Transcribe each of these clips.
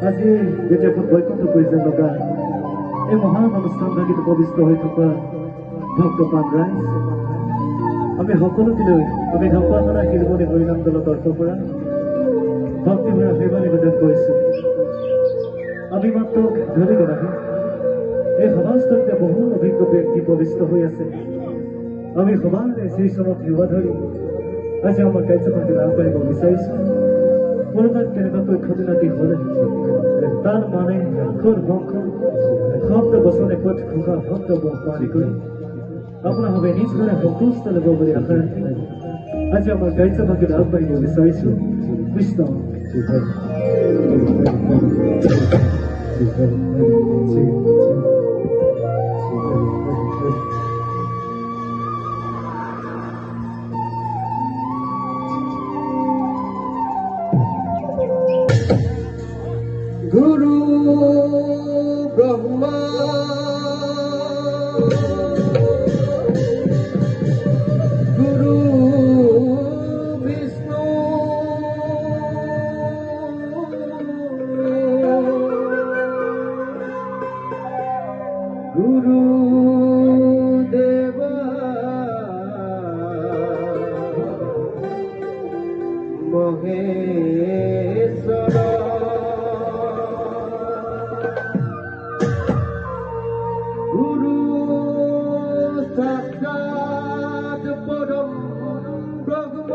আজি যেতিয়া বৈকুণ্ঠ পৰ্যায় লগা এই মহান অনুষ্ঠান ভাগিত পবিত্ৰ হৈ থকা ভক্তপ্ৰাণ ৰাইজ, আমি সকলোটিলৈ আমি ঢকুৱাখানা শিলমণি হৰিনাম দলৰ তৰফৰ পৰা ভক্তিভৰা সেৱা নিবেদন কৰিছোঁ। আমি মাত্ৰ ধৰি গৰাকী এই সমাজততে বহু অভিজ্ঞ ব্যক্তি পবিত্ৰ হৈ আছে। আমি সমানে শ্ৰীচৰণত সেৱা ধৰি আজি আমাৰ কাৰ্যভাগিত আগবাঢ়িব বিচাৰিছোঁ। কোনোবাত কেনেবাকৈ খুঁটিনাটি হ'লে তাৰ মানে আখৰ বংশ শব্দ বচনে পথ ঘোষা শব্দ বংশ আদি কৰি আপোনাৰ ভাৱে নিজ ঘৰে সন্তুষ্ট ল'ব বুলি আশা ৰাখি আজি আমাৰ কাৰ্যভাগিত আগবাঢ়িব বিচাৰিছোঁ। কৃষ্ণ गुरु ब्रह्मा गुरु विष्णु गुरु देवा महेश्वर साक्षात् परम ब्रह्म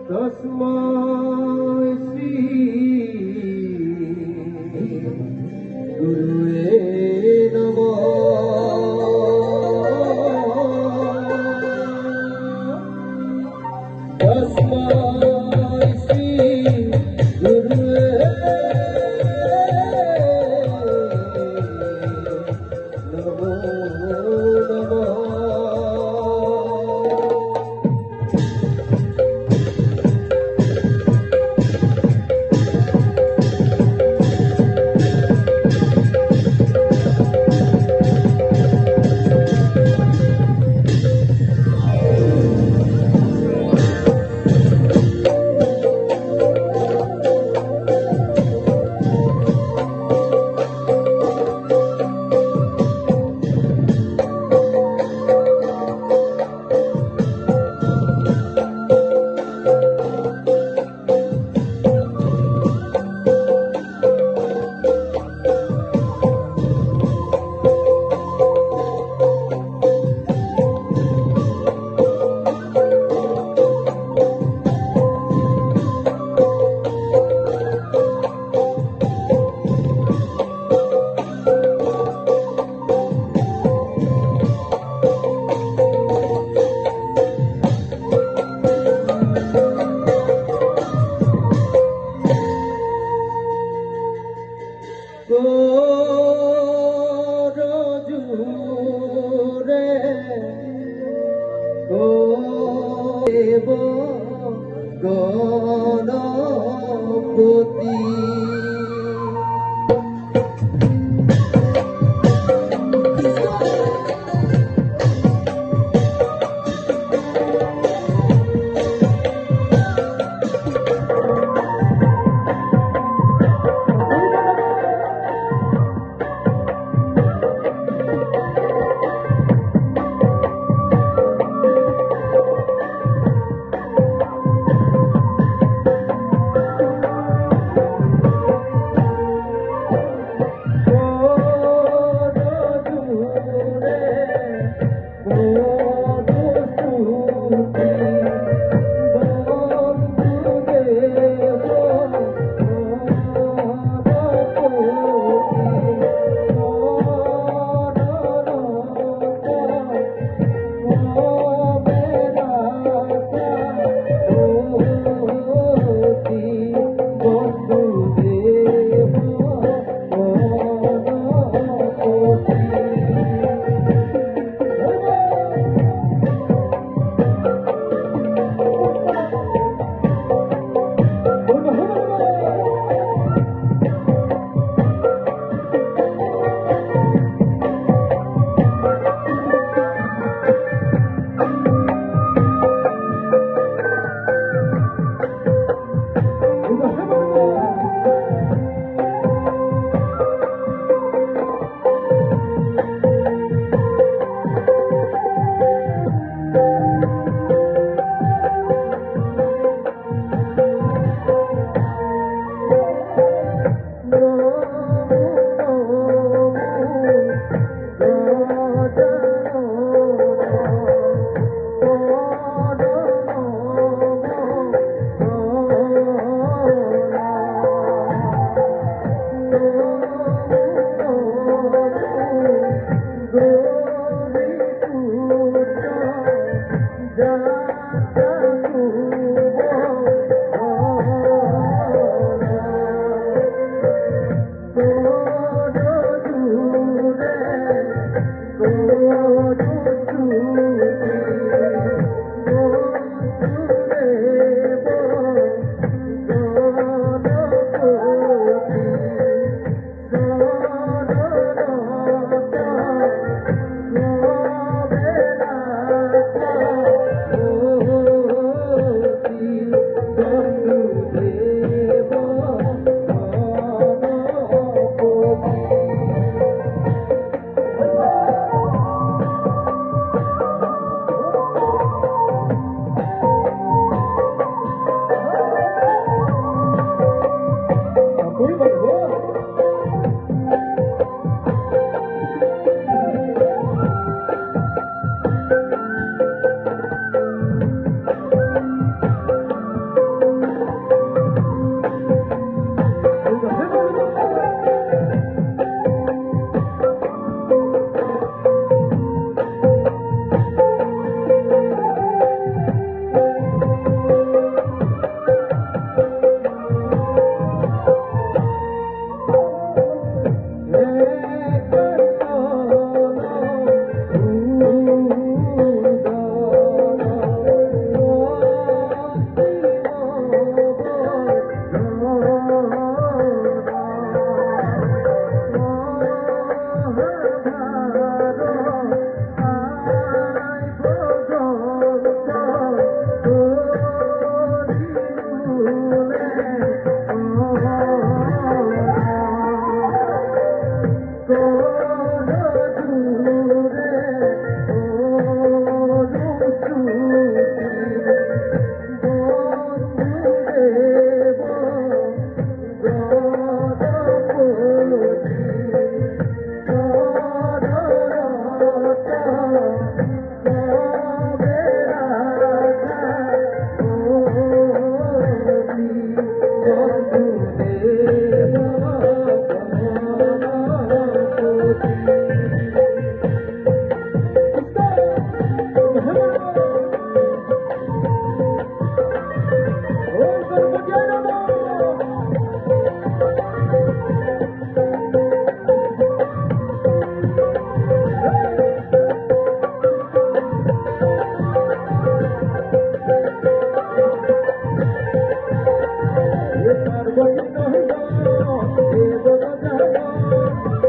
तस्मै श्री गुरुवे नमः। तस्मै श्री गुरुवे गणपति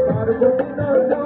Parvati Nanda,